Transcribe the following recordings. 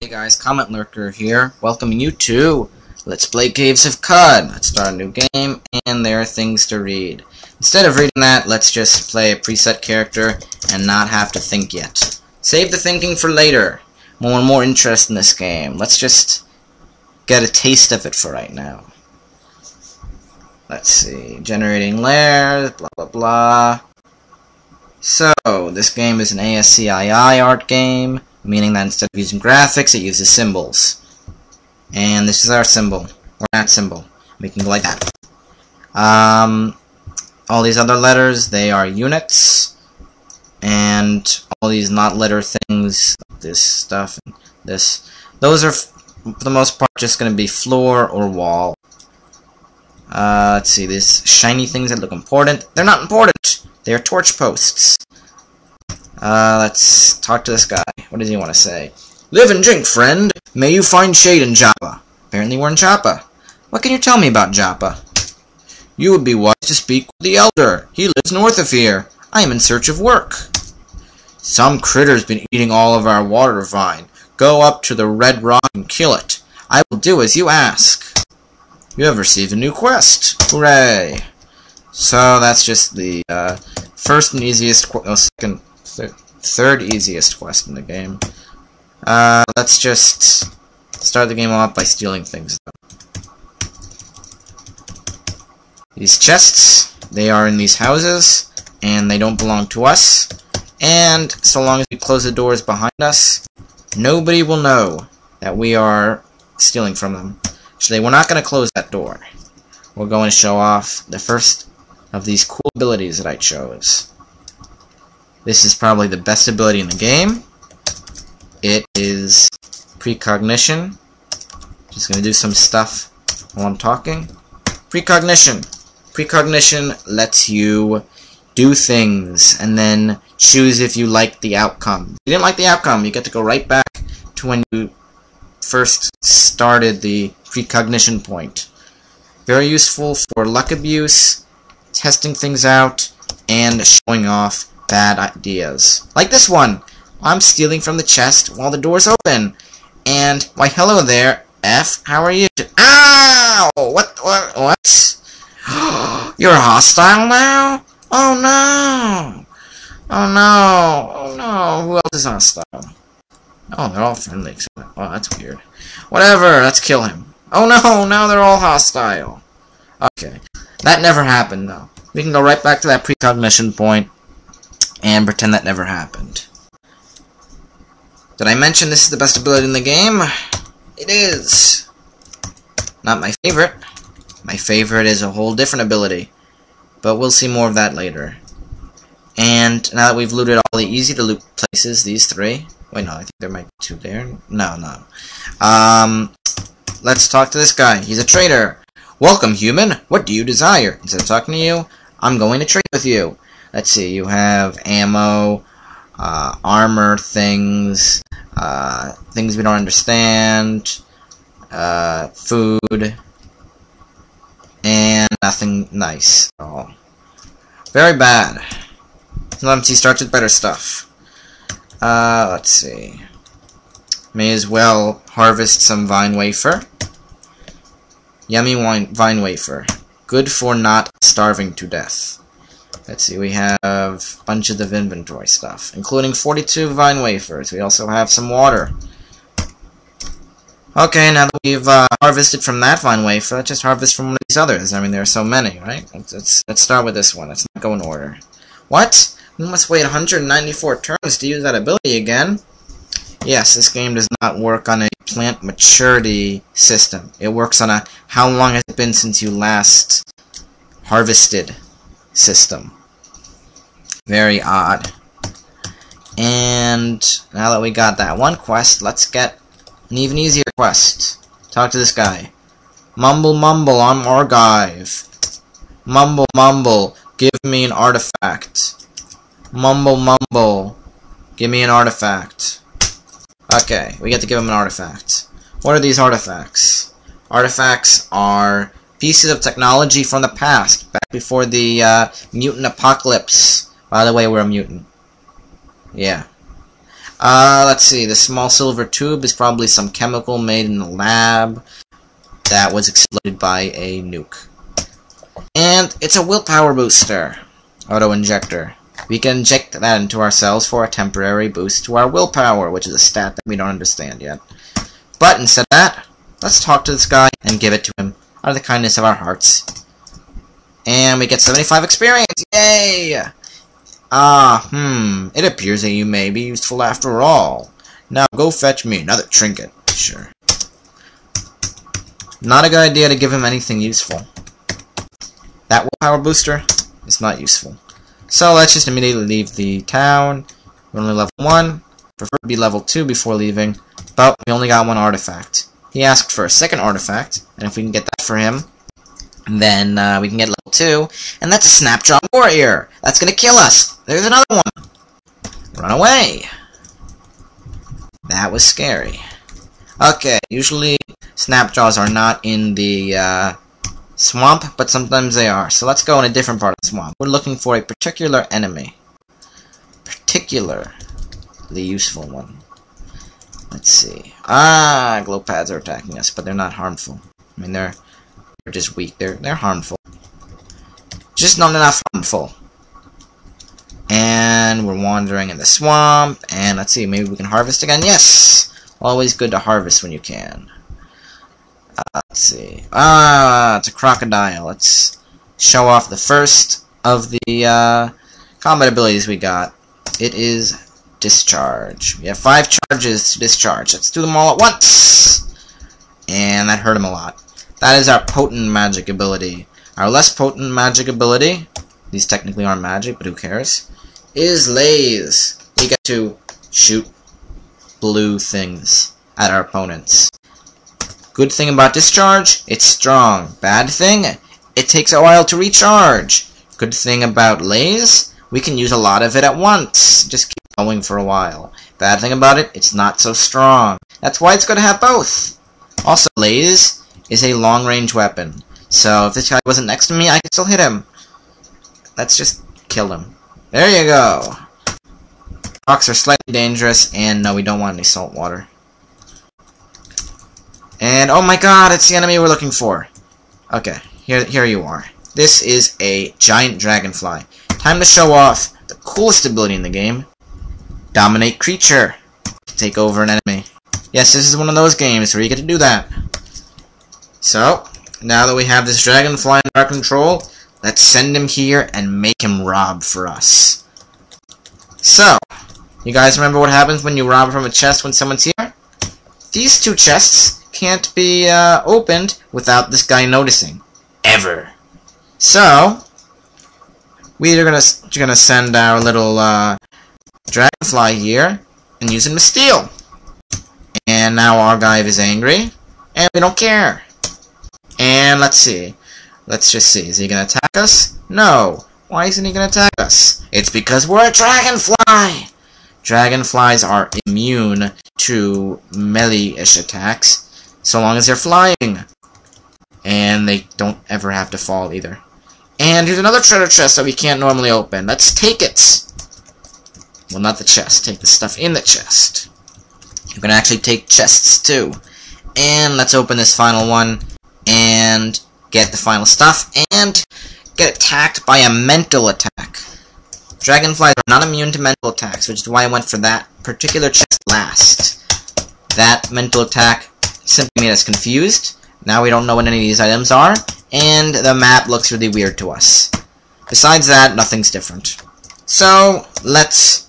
Hey guys, CommentLurker here, welcoming you to Let's Play Caves of Qud. Let's start a new game, and there are things to read. Instead of reading that, let's just play a preset character and not have to think yet. Save the thinking for later. More interest in this game. Let's just get a taste of it for right now. Let's see, generating layers, blah blah blah. So, this game is an ASCII art game, meaning that instead of using graphics, it uses symbols. And this is our symbol, or that symbol. We can go like that. All these other letters, they are units, and all these not letter things, this stuff, and this, those are, for the most part, just going to be floor or wall. Let's see, these shiny things that look important. They're not important! They are torch posts. Let's talk to this guy. What does he want to say? Live and drink, friend. May you find shade in Joppa. Apparently we're in Joppa. What can you tell me about Joppa? You would be wise to speak with the elder. He lives north of here. I am in search of work. Some critter's been eating all of our water vine. Go up to the red rock and kill it. I will do as you ask. You have received a new quest. Hooray. So that's just the first and easiest, third easiest quest in the game. Let's just start the game off by stealing things. These chests, they are in these houses, and they don't belong to us. And so long as we close the doors behind us, nobody will know that we are stealing from them. Actually, we're not going to close that door. We're going to show off the first of these cool abilities that I chose. This is probably the best ability in the game. It is precognition. Just gonna do some stuff while I'm talking. Precognition. Precognition lets you do things and then choose if you like the outcome. If you didn't like the outcome, you get to go right back to when you first started the precognition point. Very useful for luck abuse, testing things out, and showing off bad ideas. Like this one. I'm stealing from the chest while the door's open. And, why hello there, F, how are you? Ow! What? You're hostile now? Oh no! Oh no! Oh no! Who else is hostile? Oh, they're all friendly. Oh, that's weird. Whatever, let's kill him. Oh no! Now they're all hostile. Okay. That never happened, though. We can go right back to that precognition point and pretend that never happened. Did I mention this is the best ability in the game? It is. Not my favorite. My favorite is a whole different ability. But we'll see more of that later. And now that we've looted all the easy to loot places, these three. Wait, no, I think there might be two there. No. Let's talk to this guy. He's a trader. Welcome, human. What do you desire? Instead of talking to you, I'm going to trade with you. Let's see, you have ammo, armor things, things we don't understand, food, and nothing nice at all. Very bad. Sometimes he starts with better stuff. Let's see. May as well harvest some vine wafer. Yummy vine wafer. Good for not starving to death. Let's see, we have bunches of inventory stuff, including 42 vine wafers. We also have some water. Okay, now that we've harvested from that vine wafer, let's just harvest from one of these others. I mean, there are so many, right? Let's start with this one. Let's not go in order. What? We must wait 194 turns to use that ability again? Yes, this game does not work on a plant maturity system. It works on a how long has it been since you last harvested system. Very odd. And now that we got that one quest, let's get an even easier quest. Talk to this guy. Mumble, mumble, I'm Argive. Mumble, mumble, give me an artifact. Mumble, mumble, give me an artifact. Okay, we get to give him an artifact. What are these artifacts? Artifacts are pieces of technology from the past, back before the mutant apocalypse. By the way, we're a mutant. Yeah. Let's see. The small silver tube is probably some chemical made in the lab that was exploded by a nuke. And it's a willpower booster. Auto-injector. We can inject that into ourselves for a temporary boost to our willpower, which is a stat that we don't understand yet. But instead of that, let's talk to this guy and give it to him out of the kindness of our hearts. And we get 75 experience! Yay! It appears that you may be useful after all. Now go fetch me another trinket. Sure. Not a good idea to give him anything useful. That willpower booster is not useful. So let's just immediately leave the town. We're only level 1. Prefer to be level 2 before leaving. But we only got one artifact. He asked for a second artifact, and if we can get that for him, then we can get level 2, and that's a Snapjaw Warrior! That's gonna kill us! There's another one! Run away! That was scary. Okay, usually Snapjaws are not in the swamp, but sometimes they are. So let's go in a different part of the swamp. We're looking for a particular enemy. Particularly useful one. Let's see. Glow pads are attacking us, but they're not harmful. I mean, they're just weak. They're harmful. Just not enough harmful. And we're wandering in the swamp. And let's see, maybe we can harvest again. Yes! Always good to harvest when you can. Let's see. It's a crocodile. Let's show off the first of the combat abilities we got. It is discharge. We have 5 charges to discharge. Let's do them all at once. And that hurt him a lot. That is our potent magic ability. Our less potent magic ability, these technically aren't magic, but who cares, is laze. We get to shoot blue things at our opponents. Good thing about discharge, it's strong. Bad thing, it takes a while to recharge. Good thing about laze, we can use a lot of it at once. Just keep going for a while. Bad thing about it, it's not so strong. That's why it's good to have both. Also, laze is a long-range weapon. So if this guy wasn't next to me, I could still hit him. Let's just kill him. There you go. Rocks are slightly dangerous, and no, we don't want any salt water. And oh my god, it's the enemy we're looking for. Okay, here you are. This is a giant dragonfly. Time to show off the coolest ability in the game. Dominate creature. Take over an enemy. Yes, this is one of those games where you get to do that. So, now that we have this dragonfly in our control, let's send him here and make him rob for us. So, you guys remember what happens when you rob from a chest when someone's here? These 2 chests can't be opened without this guy noticing. Ever. So, we're gonna send our little dragonfly here and use him to steal. And now our guy is angry, and we don't care. And let's see. Let's just see. Is he gonna attack us? No. Why isn't he gonna attack us? It's because we're a dragonfly! Dragonflies are immune to melee-ish attacks, so long as they're flying. And they don't ever have to fall either. And here's another treasure chest that we can't normally open. Let's take it! Well, not the chest. Take the stuff in the chest. You can actually take chests, too. And let's open this final one, and get the final stuff, and get attacked by a mental attack. Dragonflies are not immune to mental attacks, which is why I went for that particular chest last. That mental attack simply made us confused. Now we don't know what any of these items are, and the map looks really weird to us. Besides that, nothing's different. So, let's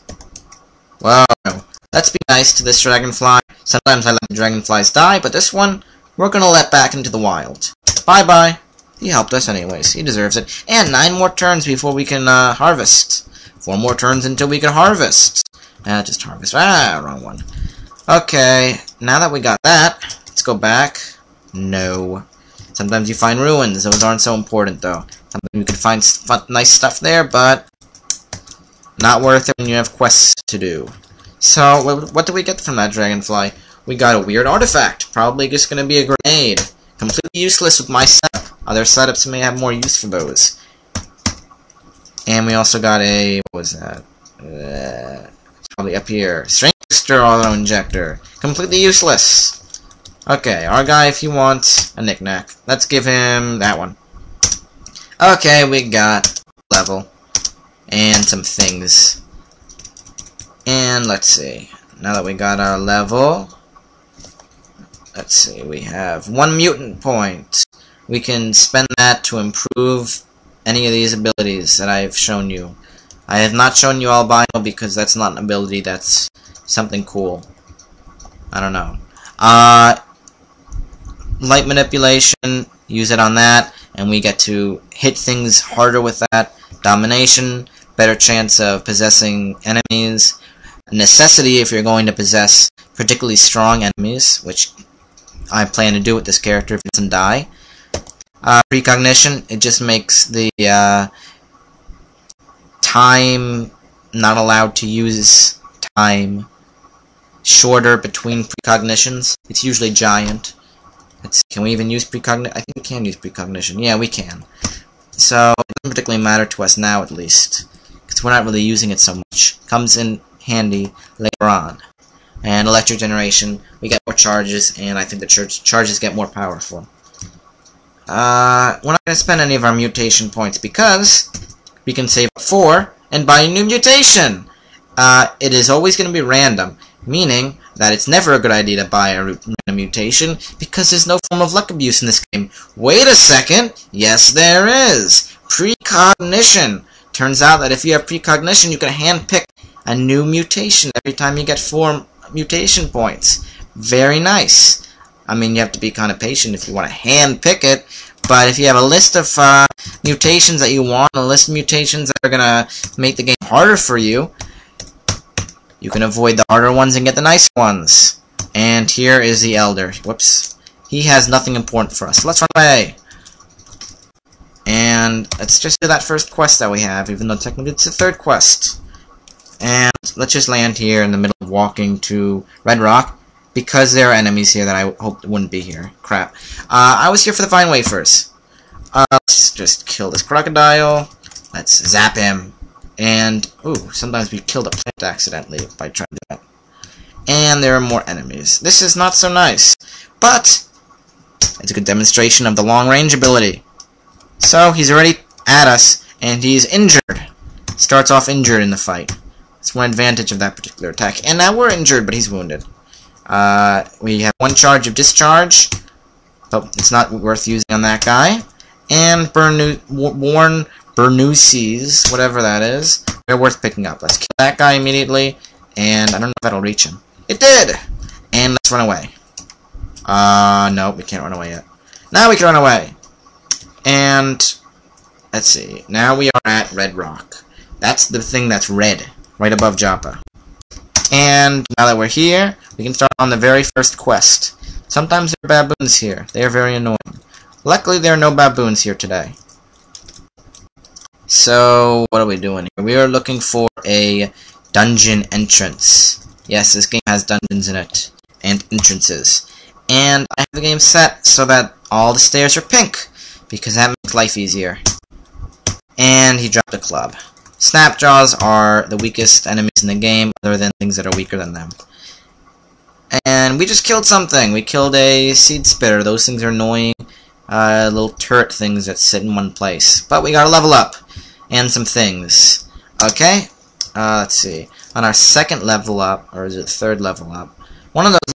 be nice to this dragonfly. Sometimes I let the dragonflies die, but this one, we're gonna let back into the wild. Bye-bye. He helped us anyways. He deserves it. And 9 more turns before we can harvest. 4 more turns until we can harvest. Just harvest. Wrong one. Okay, now that we got that, let's go back. No. Sometimes you find ruins. Those aren't so important, though. Sometimes you can find nice stuff there, but not worth it when you have quests to do. So, what did we get from that dragonfly? We got a weird artifact. Probably just going to be a grenade. Completely useless with my setup. Other setups may have more use for those. And we also got a... what was that? It's probably up here. Strength booster auto-injector. Completely useless. Okay, our guy, if you want a knick-knack, let's give him that one. Okay, we got level. And some things. And let's see. Now that we got our level, let's see, we have 1 mutant point. We can spend that to improve any of these abilities that I've shown you. I have not shown you albino because that's not an ability, that's something cool. I don't know. Light manipulation, use it on that, and we get to hit things harder with that. Domination, better chance of possessing enemies. Necessity if you're going to possess particularly strong enemies, which I plan to do with this character if it doesn't die. Precognition, it just makes the time not allowed to use time shorter between precognitions. It's usually giant. Can we even use precognition? I think we can use precognition. Yeah, we can. So it doesn't particularly matter to us now, at least, because we're not really using it so much. Comes in handy later on. And electric generation, we get more charges, and I think the charges get more powerful. We're not going to spend any of our mutation points because we can save 4 and buy a new mutation. It is always going to be random, meaning that it's never a good idea to buy a random mutation because there's no form of luck abuse in this game. Wait a second! Yes, there is! Precognition! Turns out that if you have precognition, you can handpick a new mutation every time you get 4 mutation points. Very nice. I mean, you have to be kind of patient if you want to handpick it, but if you have a list of mutations that you want, a list of mutations that are going to make the game harder for you, you can avoid the harder ones and get the nice ones. And here is the Elder. Whoops. He has nothing important for us. Let's run away. And let's just do that first quest that we have, even though technically it's the 3rd quest. And let's just land here in the middle of walking to Red Rock, because there are enemies here that I hoped wouldn't be here. Crap. I was here for the Vine Wafers. Let's just kill this crocodile. Let's zap him. And, ooh, sometimes we killed a plant accidentally by trying to do that. And there are more enemies. This is not so nice. But it's a good demonstration of the long-range ability. So, he's already at us, and he's injured. Starts off injured in the fight. That's one advantage of that particular attack. And now we're injured, but he's wounded. We have 1 charge of discharge, but it's not worth using on that guy. And Worn Bernouses, whatever that is, they're worth picking up. Let's kill that guy immediately, and I don't know if that'll reach him. It did! And let's run away. No, we can't run away yet. Now we can run away! And, let's see, now we are at Red Rock. That's the thing that's red, right above Joppa. And now that we're here, we can start on the very first quest. Sometimes there are baboons here. They are very annoying. Luckily, there are no baboons here today. So, what are we doing here? We are looking for a dungeon entrance. Yes, this game has dungeons in it, and entrances. And I have the game set so that all the stairs are pink, because that makes life easier. And he dropped a club. Snapjaws are the weakest enemies in the game, other than things that are weaker than them. And we just killed something. We killed a seed spitter. Those things are annoying little turret things that sit in one place. But we gotta level up. And some things. Okay? Let's see. On our 2nd level up, or is it 3rd level up, one of those